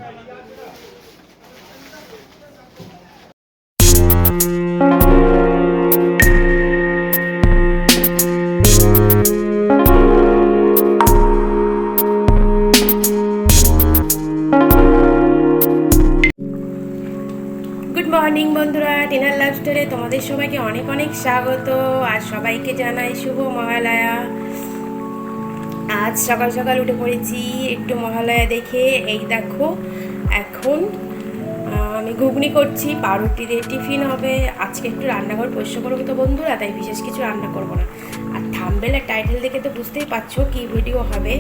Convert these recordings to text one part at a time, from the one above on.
Morning বন্ধুরা, dinner লাইফস্টাইলে তোমাদের সবাইকে অনেক অনেক স্বাগত। আর সবাইকে জানাই শুভ মহালয়া। আজ সকাল সকাল উঠে পড়েছি একটু মহালয়া দেখে। এই দেখো, এখন আমি ঘুগনি করছি, পাউরুটি দিয়ে টিফিন হবে। আজকে একটু রান্নাঘর পরিষ্কার করবো তো বন্ধুরা, তাই বিশেষ কিছু রান্না করবো না। আর থাম্বনেল আর টাইটেল দেখে তো বুঝতেই পারছো কি ভিডিও হবে।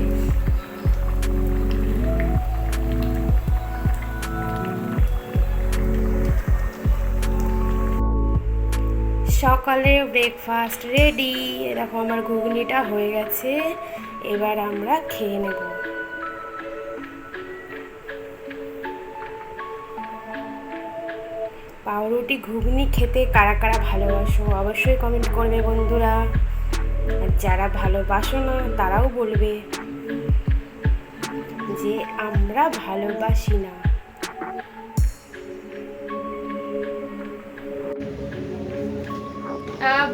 সকালে ব্রেকফাস্ট রেডি। এরকম আমার ঘুগনিটা হয়ে গেছে, এবার আমরা খেয়ে নেব। পাউরুটি ঘুগনি খেতে কারা কারা ভালোবাসো অবশ্যই কমেন্ট করবে বন্ধুরা। আর যারা ভালোবাসো না তারাও বলবে যে আমরা ভালোবাসি না।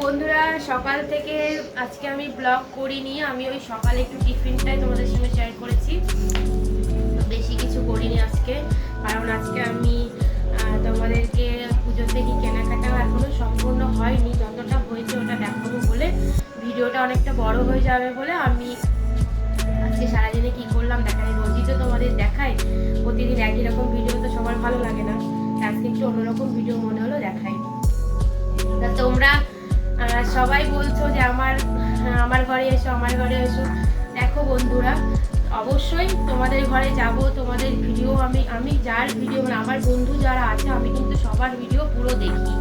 বন্ধুরা, সকাল থেকে আজকে আমি ব্লগ করিনি। আমি ওই সকালে একটু টিফিনটাই তোমাদের সঙ্গে শেয়ার করেছি, বেশি কিছু করিনি আজকে। কারণ আজকে আমি তোমাদেরকে পুজোতে কি কেনাকাটা এখনো সম্পূর্ণ হয়নি, যতটা হয়েছে ওটা দেখাবো বলে ভিডিওটা অনেকটা বড় হয়ে যাবে বলে আমি আজকে সারাদিনে কি করলাম দেখাই। রোজই তো তোমাদের দেখাই, প্রতিদিন একই রকম ভিডিও তো সবার ভালো লাগে না। আজকে একটু অন্যরকম ভিডিও মনে হলো দেখাই। তা তোমরা সবাই বলছো যে আমার ঘরে এসো, আমার ঘরে এসো। দেখো বন্ধুরা, অবশ্যই তোমাদের ঘরে যাব, তোমাদের ভিডিও আমি যার ভিডিও মানে আমার বন্ধু যারা আছে আমি কিন্তু সবার ভিডিও পুরো দেখি।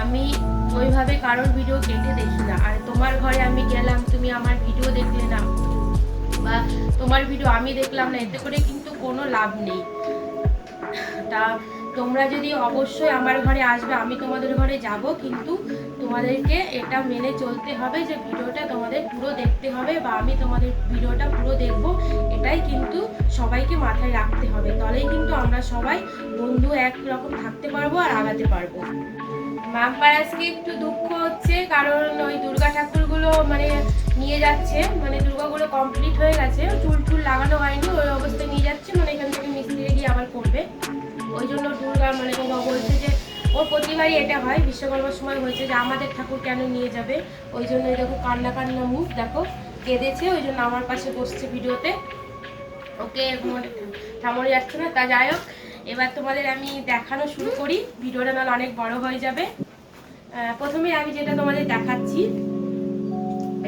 আমি ওইভাবে কারোর ভিডিও কেটে দেখি না। আর তোমার ঘরে আমি গেলাম, তুমি আমার ভিডিও দেখলে না বা তোমার ভিডিও আমি দেখলাম না, এতে করে কিন্তু কোনো লাভ নেই। তা তোমরা যদি অবশ্যই আমার ঘরে আসবে, আমি তোমাদের ঘরে যাব, কিন্তু তোমাদেরকে এটা মেনে চলতে হবে যে ভিডিওটা তোমাদের পুরো দেখতে হবে বা আমি তোমাদের ভিডিওটা পুরো দেখব। এটাই কিন্তু সবাইকে মাথায় রাখতে হবে, তাহলেই কিন্তু আমরা সবাই বন্ধু একরকম থাকতে পারবো আর আগাতে পারবো। মাম্মার আজকে একটু দুঃখ হচ্ছে, কারণ ওই দুর্গা ঠাকুরগুলো মানে নিয়ে যাচ্ছে, মানে দুর্গাগুলো কমপ্লিট হয়ে গেছে, চুল টুল লাগানো হয়নি, ওই অবস্থায় নিয়ে যাচ্ছে। মানে এখান থেকে মিস্ত্রি গিয়ে আবার করবে। ওই জন্য দুর্গা মানে বাবা বলছে যে ওর প্রতিবারই এটা হয়, বিশ্বকর্মার সময় হয়েছে যে আমাদের ঠাকুর কেন নিয়ে যাবে। ওই জন্য দেখো কান্না কান্না মুখ, দেখো কেঁদেছে, ওই জন্য আমার পাশে বসছে ভিডিওতে। ওকে থামানো যাচ্ছে না। তা যাই হোক, এবার তোমাদের আমি দেখানো শুরু করি, ভিডিওটা নাহলে অনেক বড় হয়ে যাবে। প্রথমে আমি যেটা তোমাদের দেখাচ্ছি,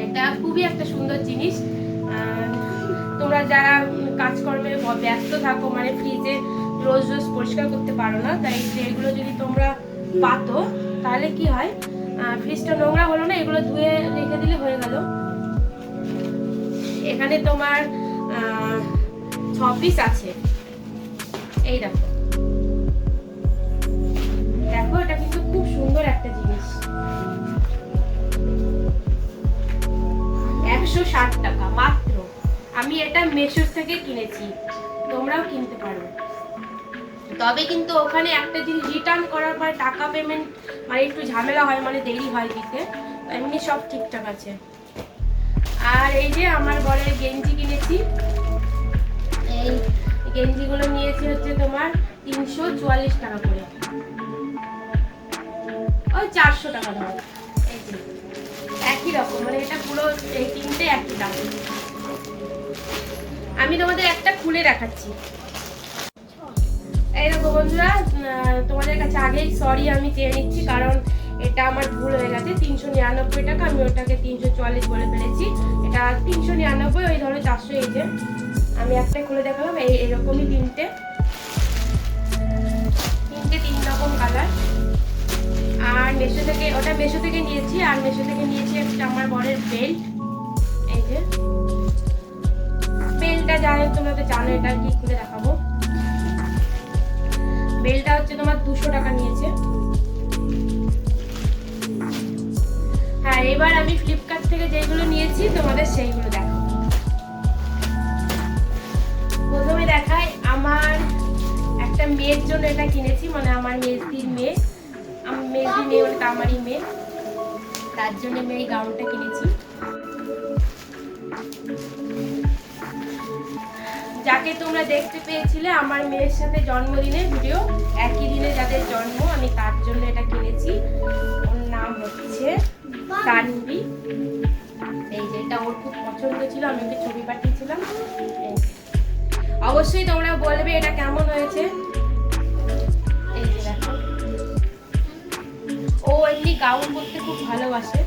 এটা খুবই একটা সুন্দর জিনিস। তোমরা যারা কাজকর্মে ব্যস্ত থাকো, মানে ফ্রিজে রোজ রোজ পরিষ্কার করতে পারো না, তাই এগুলো যদি তোমরা পাতো তাহলে কি হয়, ফ্রিজটা নোংরা হলো না, এগুলো ধুয়ে রেখে দিলে হয়ে গেল। এখানে তোমার 6 পিস আছে। এই দেখো দেখো, এটা কিন্তু খুব সুন্দর একটা জিনিস। 160 টাকা মাত্র। আমি এটা মেশোর থেকে কিনেছি, তোমরাও কিনতে পারো। তবে কিন্তু ওখানে একটা জিনিস রিটার্ন করার পর টাকা পেমেন্ট মানে একটু ঝামেলা হয়, মানে দেরি হয় দিতে, এমনি সব ঠিকঠাক আছে। আর এই যে আমার বরের গেঞ্জি কিনেছি, এই গেঞ্জিগুলো নিয়েছি হচ্ছে তোমার 344 টাকা করে, ওই 400 টাকা ধরো। এই যে একই রকম, মানে এটা পুরো এই তিনটে একই দাম। আমি তোমাদের একটা খুলে দেখাচ্ছি। এই দেখো বন্ধুরা, তোমাদের কাছে আগেই সরি আমি চেয়ে নিচ্ছি, কারণ এটা আমার ভুল হয়ে গেছে। 399 টাকা, আমি ওটাকে 344 বলে ফেলেছি। এটা 399, ওই ধরো 400। এই যে আমি একটা খুলে দেখালাম, এরকমই তিনটে 3 রকম কালার। আর মেশো থেকে, ওটা মেশো থেকে নিয়েছি। আর মেশো থেকে নিয়েছি একটা আমার বরের বেল্ট। এই যে বেল্টটা যাই হোক তোমরা তো জানো, এটা কি খুলে দেখাবো। বেলটা হচ্ছে তোমার 200 টাকা নিয়েছে। হ্যাঁ, এবার আমি ফ্লিপকার্ট থেকে যেগুলো নিয়েছি তোমাদের সেইগুলো দেখাবো। প্রথমে দেখাই আমার মেয়ের জন্য এটা কিনেছি, মানে আমার মেজদির মেয়ে, আমি মেজদির মেয়ে বলতে আমারই মেয়ে, তার জন্য আমি এই গাউনটা কিনেছি। যাকে তোমরা দেখতে পেয়েছিলে আমার মেয়ের সাথে জন্মদিনের ভিডিও, একই দিনে যাদের জন্ম, আমি তার জন্য এটা কিনেছি। ওর নাম হচ্ছে তানভি। এই যে এটা ওর খুব পছন্দ ছিল, আমি ওকে ছবি পাঠিয়েছিলাম। অবশ্যই তোমরা বলবে এটা কেমন হয়েছে। এই যে দেখো, ও এমনি গাউন পরতে খুব ভালোবাসে।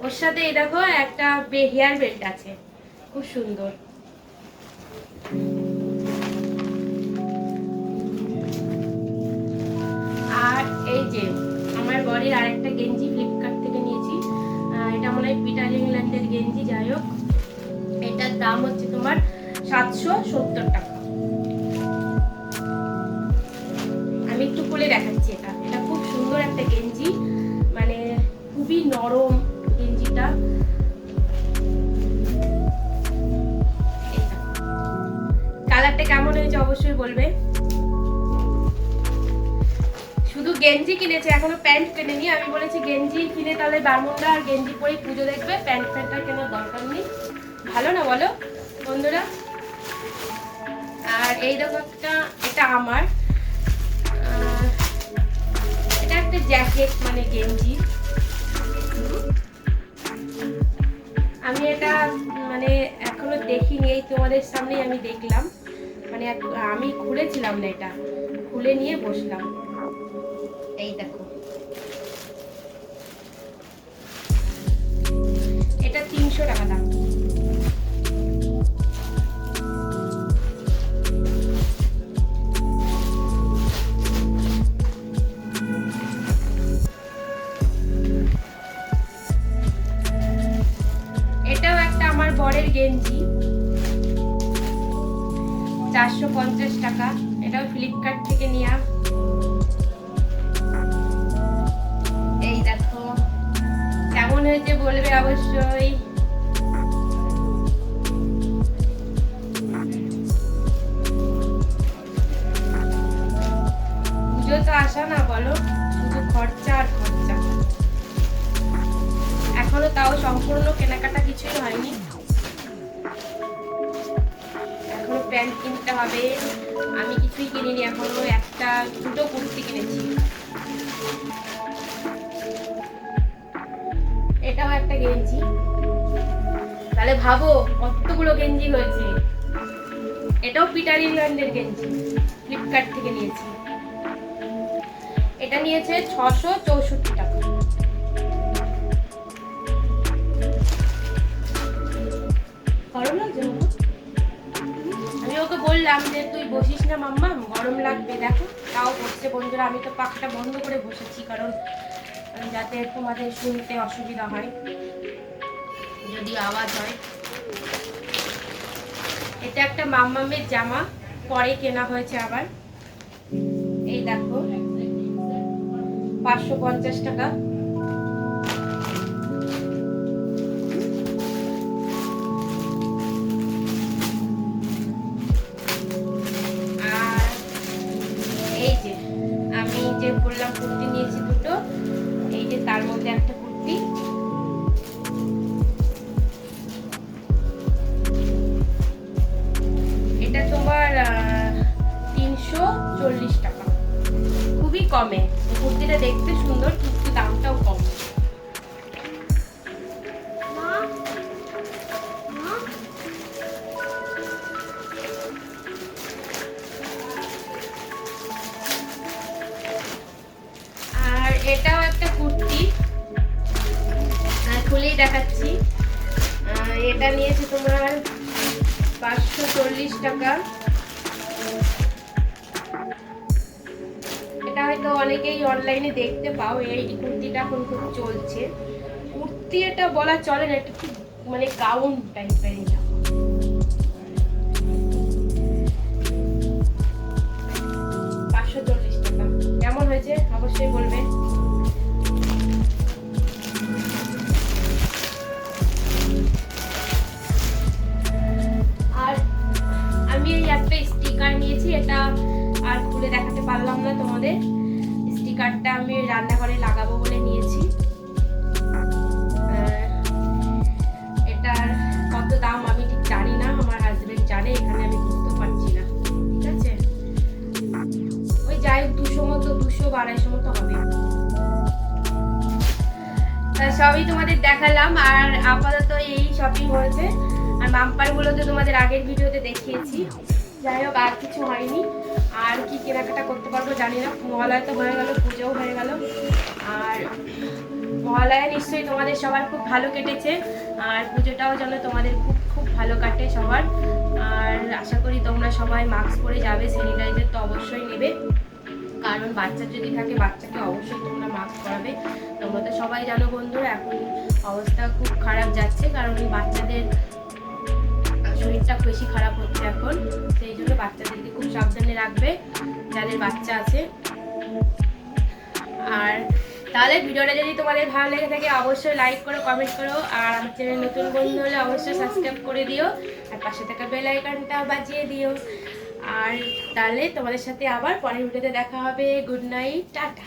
ওর সাথে এই দেখো একটা হেয়ার বেল্ট আছে, খুব সুন্দর। আর এই যে আমার বরের আরেকটা গেঞ্জি ফ্লিপকার্ট থেকে নিয়েছি, এটা মনে হয় পিটার ইংল্যান্ডের গেঞ্জি। যাই হোক, এটার দাম হচ্ছে তোমার 770 টাকা। আমি একটু খুলে দেখাচ্ছি। এটা খুব সুন্দর একটা গেঞ্জি, মানে খুবই নরম গেঞ্জিটা। কালারটা কেমন হয়েছে অবশ্যই বলবে। শুধু গেঞ্জি কিনেছে, এখনো প্যান্ট কিনেনি। আমি বলেছি গেঞ্জি কিনে তাহলে বারমুন্ডা আর গেঞ্জি পরেই পুজো দেখবে, প্যান্ট প্যান্টটা কেনার দরকার নেই। ভালো না বলো বন্ধুরা? আর এই দেখো একটা, এটা আমার, এটা একটা জ্যাকেট মানে গেঞ্জি। আমি এটা মানে এখনো দেখিনি, এই তোমাদের সামনেই আমি দেখলাম, মানে আমি খুলেছিলাম না, এটা খুলে নিয়ে বসলাম। এই দেখো, এটা 300 টাকা দাম। এটাও একটা আমার বরের গেঞ্জি, 450 টাকা। এটাও ফ্লিপকার্ট থেকে নেওয়া। এই দেখো কেমন হয়েছে বলবে অবশ্যই। পুজো তো আসা না বলো, শুধু খরচা আর খরচা। এখনো তাও সম্পূর্ণ কেনাকাটা কিছুই হয়নি, এখনো প্যান্ট কিনতে হবে। আমি কিছুই কিনিনি এখনো, দুটো কুর্তি কিনেছি। এটাও একটা গেঞ্জি, তাহলে ভাবো কতগুলো গেঞ্জি হয়েছে। এটাও পিটার ইংল্যান্ডের গেঞ্জি, ফ্লিপকার্ট থেকে নিয়েছি। এটা নিয়েছে 664 টাকা। গরম লাগছে? আমি ওকে বললাম যে তুই বসিস না মাম্মা, গরম লাগবে। দেখো তাও বসছে বন্ধুরা। আমি তো পাখাটা বন্ধ করে বসেছি, কারণ যাতে তোমাদের শুনতে অসুবিধা হয় যদি আওয়াজ হয়। এটা একটা মাম্মামের জামা, পরে কেনা হয়েছে আবার। এই দেখো 550 টাকা। আর এই যে আমি যে বললাম কুর্তি নিয়েছি দুটো, এই যে তার মধ্যে একটা কুর্তি। এটা তোমার 340 টাকা, খুবই কমে। কুর্তিটা দেখতে সুন্দর কিন্তু দামটাও কম। আর এটাও একটা কুর্তি, খুলেই দেখাচ্ছি। এটা নিয়েছে তোমার 540 টাকা। এটা হয়তো অনেকেই অনলাইনে দেখতে পাও, এই কুর্তিটা এখন খুব চলছে। কুর্তি এটা বলা চলে না, এটা খুব মানে গাউন টাইপের। এটা 540 টাকা। কেমন হয়েছে অবশ্যই বলবে। করলাম। আর আপাতত এই শপিং হয়েছে। আর বাম্পারগুলো তো তোমাদের আগের ভিডিওতে দেখিয়েছি। যাই হোক, আর কিছু হয়নি। আর কি কেনাকাটা করতে পারবো জানি না। মহালয়া তো হয়ে গেল, পুজোও হয়ে গেল। আর মহালয়া নিশ্চয়ই তোমাদের সবার খুব ভালো কেটেছে। আর পুজোটাও যেন তোমাদের খুব খুব ভালো কাটে সবার। আর আশা করি তোমরা সবাই মাস্ক পরে যাবে, স্যানিটাইজার তো অবশ্যই নেবে। কারণ বাচ্চা যদি থাকে বাচ্চাকে অবশ্যই তোমরা মাস্ক পরাবে। তোমরা তো সবাই জানো বন্ধুরা, এখন অবস্থা খুব খারাপ যাচ্ছে। কারণ বাচ্চাদের শরীরটা বেশি খারাপ হচ্ছে এখন। সেই জন্য বাচ্চাদেরকে খুব সাবধানে রাখবে যাদের বাচ্চা আছে। আর তাহলে ভিডিওটা যদি তোমাদের ভালো লেগে থাকে অবশ্যই লাইক করো, কমেন্ট করো। আর আমার চ্যানেল নতুন বন্ধু হলে অবশ্যই সাবস্ক্রাইব করে দিও। আর পাশে থাকা বেল আইকনটা বাজিয়ে দিও। আর তাহলে তোমাদের সাথে আবার পরের ভিডিওতে দেখা হবে। Good night, tata.